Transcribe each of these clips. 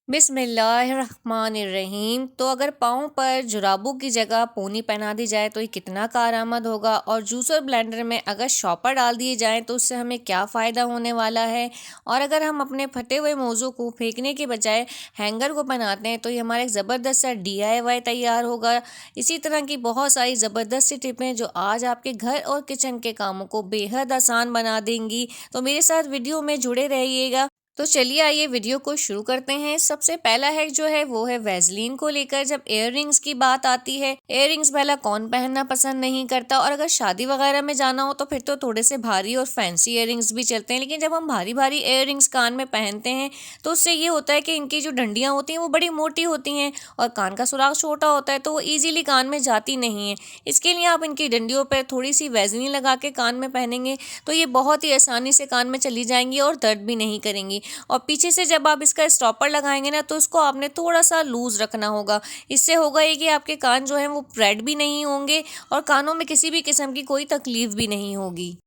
बिस्मिल्लाहिर्रहमानिर्रहीम। तो अगर पाँव पर जुराबों की जगह पोनी पहना दी जाए तो ये कितना कारआमद होगा, और जूसर ब्लेंडर में अगर शॉपर डाल दिए जाएं तो उससे हमें क्या फ़ायदा होने वाला है। और अगर हम अपने फटे हुए मौज़ों को फेंकने के बजाय हैंगर को बनाते हैं तो ये हमारा एक ज़बरदस्त सा DIY तैयार होगा। इसी तरह की बहुत सारी ज़बरदस्त सी टिपें जो आज आपके घर और किचन के कामों को बेहद आसान बना देंगी। तो मेरे साथ वीडियो में जुड़े रहिएगा। तो चलिए आइए वीडियो को शुरू करते हैं। सबसे पहला हैक जो है वो है वैसलीन को लेकर। जब इयर रिंग्स की बात आती है, इयर रिंग्स पहला कौन पहनना पसंद नहीं करता, और अगर शादी वगैरह में जाना हो तो फिर तो थोड़े से भारी और फैंसी इयर रिंग्स भी चलते हैं। लेकिन जब हम भारी भारी इयर रिंग्स कान में पहनते हैं तो उससे ये होता है कि इनकी जो डंडियाँ होती हैं वो बड़ी मोटी होती हैं और कान का सुराख छोटा होता है, तो वो ईजिली कान में जाती नहीं है। इसके लिए आप इनकी डंडियों पर थोड़ी सी वैसलीन लगा के कान में पहनेंगे तो ये बहुत ही आसानी से कान में चली जाएंगी और दर्द भी नहीं करेंगी। और पीछे से जब आप इसका स्टॉपर लगाएंगे ना तो इसको आपने थोड़ा सा लूज रखना होगा। इससे होगा ये कि आपके कान जो है वो रेड भी नहीं होंगे और कानों में किसी भी किस्म की कोई तकलीफ भी नहीं होगी।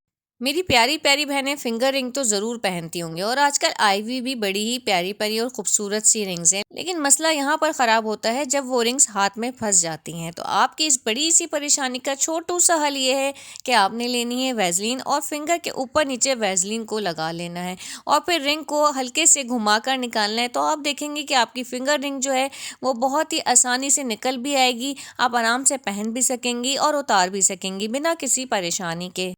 मेरी प्यारी प्यारी बहनें फिंगर रिंग तो ज़रूर पहनती होंगी, और आजकल आईवी भी बड़ी ही प्यारी प्यारी और खूबसूरत सी रिंग्स हैं। लेकिन मसला यहाँ पर ख़राब होता है जब वो रिंग्स हाथ में फंस जाती हैं। तो आपकी इस बड़ी सी परेशानी का छोटू सा हल ये है कि आपने लेनी है वैसलीन और फिंगर के ऊपर नीचे वैसलीन को लगा लेना है और फिर रिंग को हल्के से घुमाकर निकालना है। तो आप देखेंगे कि आपकी फिंगर रिंग जो है वो बहुत ही आसानी से निकल भी आएगी। आप आराम से पहन भी सकेंगी और उतार भी सकेंगी बिना किसी परेशानी के।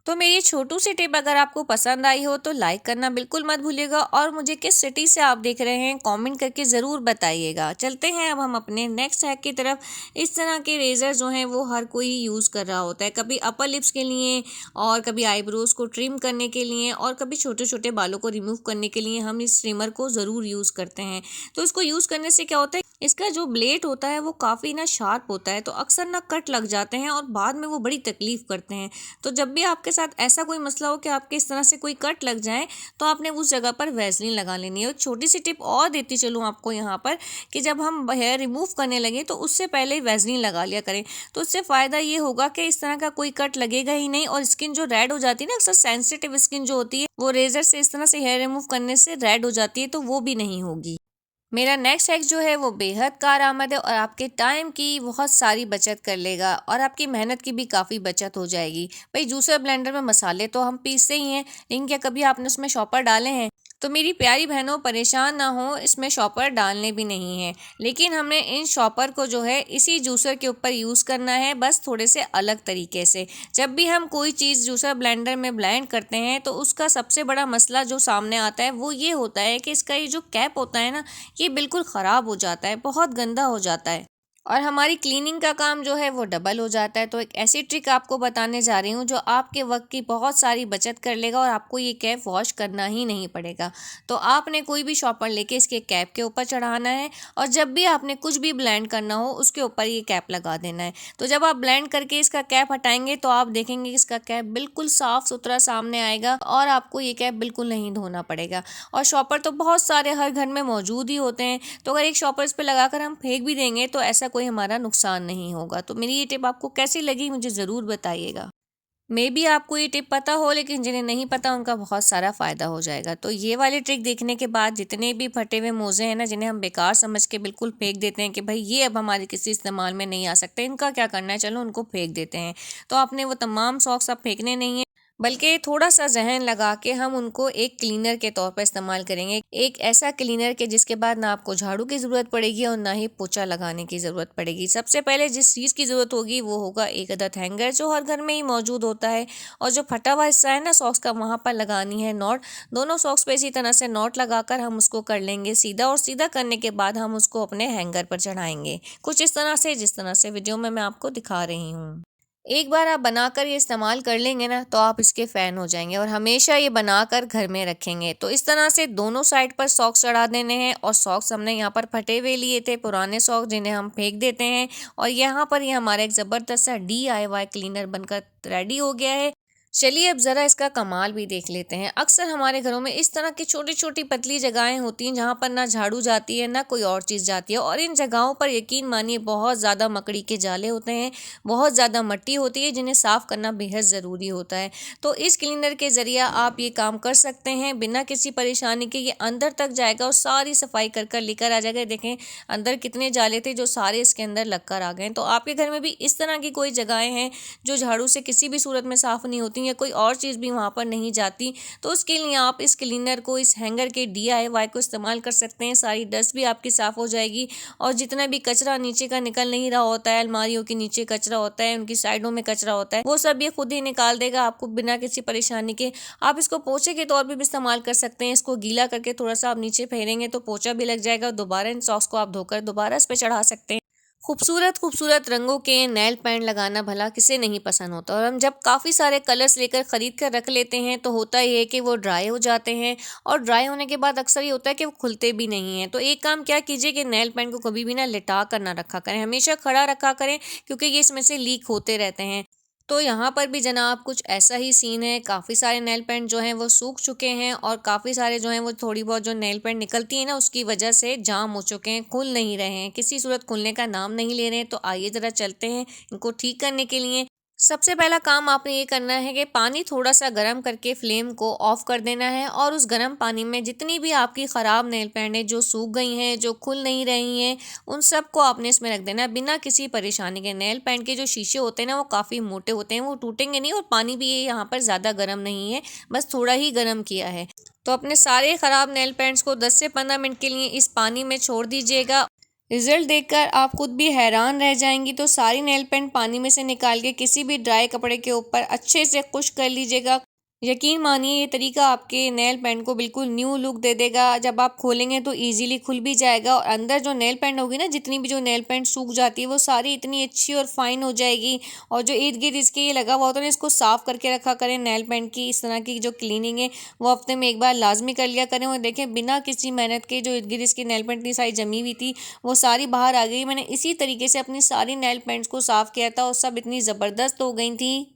तो मेरी छोटू सी टिप अगर आपको पसंद आई हो तो लाइक करना बिल्कुल मत भूलिएगा, और मुझे किस सिटी से आप देख रहे हैं कमेंट करके ज़रूर बताइएगा। चलते हैं अब हम अपने नेक्स्ट हैक की तरफ। इस तरह के रेज़र जो हैं वो हर कोई यूज़ कर रहा होता है, कभी अपर लिप्स के लिए और कभी आईब्रोज़ को ट्रिम करने के लिए और कभी छोटे छोटे बालों को रिमूव करने के लिए हम इस ट्रिमर को ज़रूर यूज़ करते हैं। तो इसको यूज़ करने से क्या होता है, इसका जो ब्लेड होता है वो काफ़ी ना शार्प होता है, तो अक्सर ना कट लग जाते हैं और बाद में वो बड़ी तकलीफ़ करते हैं। तो जब भी आपके साथ ऐसा कोई मसला हो कि आपके इस तरह से कोई कट लग जाए तो आपने उस जगह पर वैसलीन लगा लेनी है। और छोटी सी टिप और देती चलूँ आपको यहाँ पर कि जब हम हेयर रिमूव करने लगे तो उससे पहले ही वैसलीन लगा लिया करें। तो उससे फ़ायदा ये होगा कि इस तरह का कोई कट लगेगा ही नहीं, और स्किन जो रेड हो जाती है ना, अक्सर सेंसिटिव स्किन जो होती है वो रेजर से इस तरह से हेयर रिमूव करने से रेड हो जाती है, तो वो भी नहीं होगी। मेरा नेक्स्ट हैक जो है वो बेहद कारआमद है और आपके टाइम की बहुत सारी बचत कर लेगा और आपकी मेहनत की भी काफ़ी बचत हो जाएगी। भाई जूसर ब्लेंडर में मसाले तो हम पीसते ही हैं, लेकिन क्या कभी आपने उसमें शॉपर डाले हैं? तो मेरी प्यारी बहनों परेशान ना हो, इसमें शॉपर डालने भी नहीं है। लेकिन हमने इन शॉपर को जो है इसी जूसर के ऊपर यूज़ करना है, बस थोड़े से अलग तरीके से। जब भी हम कोई चीज़ जूसर ब्लेंडर में ब्लेंड करते हैं तो उसका सबसे बड़ा मसला जो सामने आता है वो ये होता है कि इसका ये जो कैप होता है ना, ये बिल्कुल ख़राब हो जाता है, बहुत गंदा हो जाता है और हमारी क्लीनिंग का काम जो है वो डबल हो जाता है। तो एक ऐसी ट्रिक आपको बताने जा रही हूँ जो आपके वक्त की बहुत सारी बचत कर लेगा और आपको ये कैप वॉश करना ही नहीं पड़ेगा। तो आपने कोई भी शॉपर लेके इसके कैप के ऊपर चढ़ाना है और जब भी आपने कुछ भी ब्लेंड करना हो उसके ऊपर ये कैप लगा देना है। तो जब आप ब्लेंड करके इसका कैप हटाएंगे तो आप देखेंगे कि इसका कैप बिल्कुल साफ़ सुथरा सामने आएगा और आपको ये कैप बिल्कुल नहीं धोना पड़ेगा। और शॉपर तो बहुत सारे हर घर में मौजूद ही होते हैं, तो अगर एक शॉपर इस पे लगाकर हम फेंक भी देंगे तो ऐसा कोई हमारा नुकसान नहीं होगा। तो मेरी ये टिप आपको कैसी लगी मुझे ज़रूर बताइएगा। मे बी आपको ये टिप पता हो, लेकिन जिन्हें नहीं पता उनका बहुत सारा फ़ायदा हो जाएगा। तो ये वाली ट्रिक देखने के बाद जितने भी फटे हुए मोज़े हैं ना, जिन्हें हम बेकार समझ के बिल्कुल फेंक देते हैं कि भाई ये अब हमारे किसी इस्तेमाल में नहीं आ सकते, इनका क्या करना है, चलो उनको फेंक देते हैं। तो आपने वो तमाम सॉक्स अब फेंकने नहीं है, बल्कि थोड़ा सा जहन लगा के हम उनको एक क्लीनर के तौर पर इस्तेमाल करेंगे। एक ऐसा क्लीनर के जिसके बाद ना आपको झाड़ू की ज़रूरत पड़ेगी और ना ही पोछा लगाने की ज़रूरत पड़ेगी। सबसे पहले जिस चीज़ की ज़रूरत होगी वो होगा एक अदद हैंगर जो हर घर में ही मौजूद होता है, और जो फटा हुआ हिस्सा है ना सॉक्स का, वहाँ पर लगानी है नॉट। दोनों सॉक्स पे इसी तरह से नॉट लगाकर हम उसको कर लेंगे सीधा, और सीधा करने के बाद हम उसको अपने हैंगर पर चढ़ाएंगे कुछ इस तरह से, जिस तरह से वीडियो में मैं आपको दिखा रही हूँ। एक बार आप बनाकर ये इस्तेमाल कर लेंगे ना तो आप इसके फ़ैन हो जाएंगे और हमेशा ये बनाकर घर में रखेंगे। तो इस तरह से दोनों साइड पर सॉक्स चढ़ा देने हैं, और सॉक्स हमने यहाँ पर फटे हुए लिए थे, पुराने सॉक्स जिन्हें हम फेंक देते हैं, और यहाँ पर ये हमारा एक ज़बरदस्त सा DIY क्लीनर बनकर रेडी हो गया है। चलिए अब ज़रा इसका कमाल भी देख लेते हैं। अक्सर हमारे घरों में इस तरह की छोटी-छोटी पतली जगहें होती हैं जहाँ पर ना झाड़ू जाती है, ना कोई और चीज़ जाती है, और इन जगहों पर यकीन मानिए बहुत ज़्यादा मकड़ी के जाले होते हैं, बहुत ज़्यादा मिट्टी होती है जिन्हें साफ़ करना बेहद ज़रूरी होता है। तो इस क्लीनर के ज़रिए आप ये काम कर सकते हैं बिना किसी परेशानी के। ये अंदर तक जाएगा और सारी सफाई कर कर लेकर आ जाएगा। देखें अंदर कितने जाले थे जो सारे इसके अंदर लग कर आ गए। तो आपके घर में भी इस तरह की कोई जगहें हैं जो झाड़ू से किसी भी सूरत में साफ़ नहीं होती या कोई और चीज़ भी वहाँ पर नहीं जाती, तो उसके लिए आप इस क्लीनर को, इस हैंगर के DIY को इस्तेमाल कर सकते हैं। सारी डस्ट भी आपकी साफ़ हो जाएगी और जितना भी कचरा नीचे का निकल नहीं रहा होता है, अलमारियों के नीचे कचरा होता है, उनकी साइडों में कचरा होता है, वो सब ये खुद ही निकाल देगा आपको बिना किसी परेशानी के। आप इसको पोछे के तौर पर भी इस्तेमाल कर सकते हैं। इसको गीला करके थोड़ा सा आप नीचे फेरेंगे तो पोछा भी लग जाएगा और दोबारा इन सॉक्स को आप धोकर दोबारा इस पर चढ़ा सकते हैं। खूबसूरत खूबसूरत रंगों के नेल पेंट लगाना भला किसे नहीं पसंद होता, और हम जब काफ़ी सारे कलर्स लेकर ख़रीद कर रख लेते हैं तो होता ये है कि वो ड्राई हो जाते हैं, और ड्राई होने के बाद अक्सर ये होता है कि वो खुलते भी नहीं हैं। तो एक काम क्या कीजिए कि नेल पेंट को कभी भी ना लिटा कर ना रखा करें, हमेशा खड़ा रखा करें, क्योंकि ये इसमें से लीक होते रहते हैं। तो यहाँ पर भी जनाब कुछ ऐसा ही सीन है। काफ़ी सारे नेल पेंट जो हैं वो सूख चुके हैं, और काफ़ी सारे जो हैं वो थोड़ी बहुत जो नेल पेंट निकलती है ना उसकी वजह से जाम हो चुके हैं, खुल नहीं रहे हैं, किसी सूरत खुलने का नाम नहीं ले रहे हैं। तो आइए ज़रा चलते हैं इनको ठीक करने के लिए। सबसे पहला काम आपने ये करना है कि पानी थोड़ा सा गर्म करके फ्लेम को ऑफ कर देना है, और उस गर्म पानी में जितनी भी आपकी ख़राब नेल पेंट है जो सूख गई हैं, जो खुल नहीं रही हैं, उन सब को आपने इसमें रख देना है बिना किसी परेशानी के। नेल पेंट के जो शीशे होते हैं ना वो काफ़ी मोटे होते हैं, वो टूटेंगे नहीं, और पानी भी ये यहाँ पर ज़्यादा गर्म नहीं है, बस थोड़ा ही गर्म किया है। तो अपने सारे ख़राब नेल पेंट्स को 10 से 15 मिनट के लिए इस पानी में छोड़ दीजिएगा। रिजल्ट देखकर आप खुद भी हैरान रह जाएंगी। तो सारी नेल पेंट पानी में से निकाल के किसी भी ड्राई कपड़े के ऊपर अच्छे से खुश्क कर लीजिएगा। यकीन मानिए ये तरीका आपके नेल पेंट को बिल्कुल न्यू लुक दे देगा। जब आप खोलेंगे तो इजीली खुल भी जाएगा, और अंदर जो नेल पेंट होगी ना, जितनी भी जो नेल पेंट सूख जाती है वो सारी इतनी अच्छी और फाइन हो जाएगी। और जो इर्द गिर्द इसके ये लगा हुआ होता है ना, इसको साफ़ करके रखा करें। नेल पेंट की इस तरह की जो क्लीनिंग है वो हफ्ते में एक बार लाजमी कर लिया करें। और देखें बिना किसी मेहनत के जो इर्द गिर्द इसकी नेल पेंट इतनी सारी जमी हुई थी वो सारी बाहर आ गई। मैंने इसी तरीके से अपनी सारी नेल पेंट्स को साफ़ किया था और सब इतनी ज़बरदस्त हो गई थी।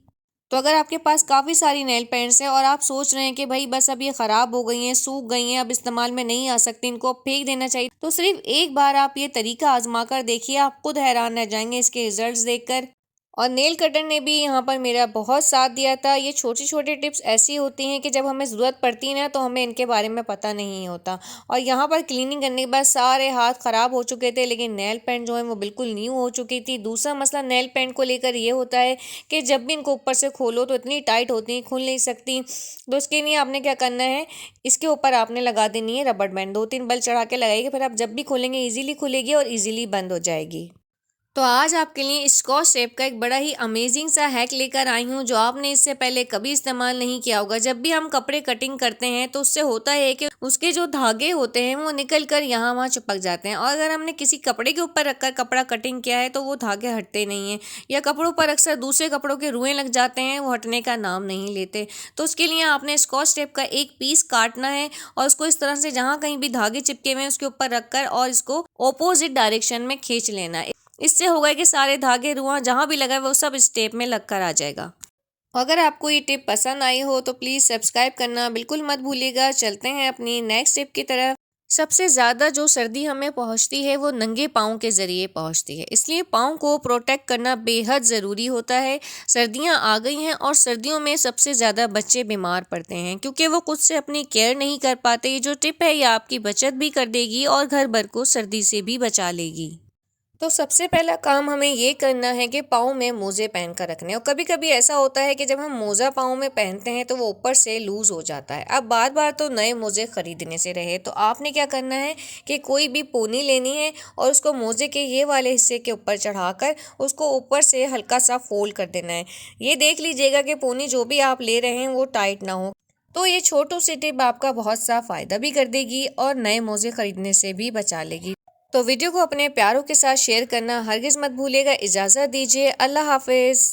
तो अगर आपके पास काफ़ी सारी नेल पेंट्स हैं और आप सोच रहे हैं कि भाई बस अब ये ख़राब हो गई हैं, सूख गई हैं, अब इस्तेमाल में नहीं आ सकती, इनको अब फेंक देना चाहिए, तो सिर्फ एक बार आप ये तरीका आजमा कर देखिए, आप खुद हैरान रह जाएंगे इसके रिजल्ट्स देखकर। और नेल कटर ने भी यहाँ पर मेरा बहुत साथ दिया था। ये छोटी छोटी टिप्स ऐसी होती हैं कि जब हमें ज़रूरत पड़ती है ना तो हमें इनके बारे में पता नहीं होता। और यहाँ पर क्लीनिंग करने के बाद सारे हाथ ख़राब हो चुके थे, लेकिन नेल पेंट जो है वो बिल्कुल न्यू हो चुकी थी। दूसरा मसला नेल पेंट को लेकर ये होता है कि जब भी इनको ऊपर से खोलो तो इतनी टाइट होती हैं, खुल नहीं सकती। तो उसके लिए आपने क्या करना है, इसके ऊपर आपने लगा देनी है रबड़ बैंड। 2-3 बल चढ़ा के लगाइए, फिर आप जब भी खोलेंगे ईजिली खुलेगी और ईजिली बंद हो जाएगी। तो आज आपके लिए स्कॉच टेप का एक बड़ा ही अमेजिंग सा हैक लेकर आई हूँ जो आपने इससे पहले कभी इस्तेमाल नहीं किया होगा। जब भी हम कपड़े कटिंग करते हैं तो उससे होता है कि उसके जो धागे होते हैं वो निकल कर यहाँ वहाँ चिपक जाते हैं, और अगर हमने किसी कपड़े के ऊपर रखकर कपड़ा कटिंग किया है तो वो धागे हटते नहीं हैं, या कपड़ों पर अक्सर दूसरे कपड़ों के रुएं लग जाते हैं, वो हटने का नाम नहीं लेते। तो उसके लिए आपने स्कॉच टेप का एक पीस काटना है और उसको इस तरह से जहाँ कहीं भी धागे चिपके हुए हैं उसके ऊपर रखकर और इसको ऑपोजिट डायरेक्शन में खींच लेना है। इससे होगा कि सारे धागे रुआं जहाँ भी लगा है वो सब इस टेप में लग कर आ जाएगा। अगर आपको ये टिप पसंद आई हो तो प्लीज़ सब्सक्राइब करना बिल्कुल मत भूलिएगा। चलते हैं अपनी नेक्स्ट टिप की तरफ। सबसे ज़्यादा जो सर्दी हमें पहुंचती है वो नंगे पाँव के ज़रिए पहुंचती है, इसलिए पाँव को प्रोटेक्ट करना बेहद ज़रूरी होता है। सर्दियां आ गई हैं और सर्दियों में सबसे ज़्यादा बच्चे बीमार पड़ते हैं क्योंकि वो खुद से अपनी केयर नहीं कर पाते। ये जो टिप है ये आपकी बचत भी कर देगी और घर भर को सर्दी से भी बचा लेगी। तो सबसे पहला काम हमें ये करना है कि पाँव में मोज़े पहन कर रखने। और कभी कभी ऐसा होता है कि जब हम मोज़ा पाँव में पहनते हैं तो वो ऊपर से लूज़ हो जाता है। अब बार बार तो नए मोज़े ख़रीदने से रहे, तो आपने क्या करना है कि कोई भी पोनी लेनी है और उसको मोज़े के ये वाले हिस्से के ऊपर चढ़ाकर उसको ऊपर से हल्का सा फोल्ड कर देना है। ये देख लीजिएगा कि पोनी जो भी आप ले रहे हैं वो टाइट ना हो। तो ये छोटू सी टिप आपका बहुत सा फ़ायदा भी कर देगी और नए मोज़े ख़रीदने से भी बचा लेगी। तो वीडियो को अपने प्यारों के साथ शेयर करना हरगिज़ मत भूलिएगा। इजाज़त दीजिए, अल्लाह हाफिज़।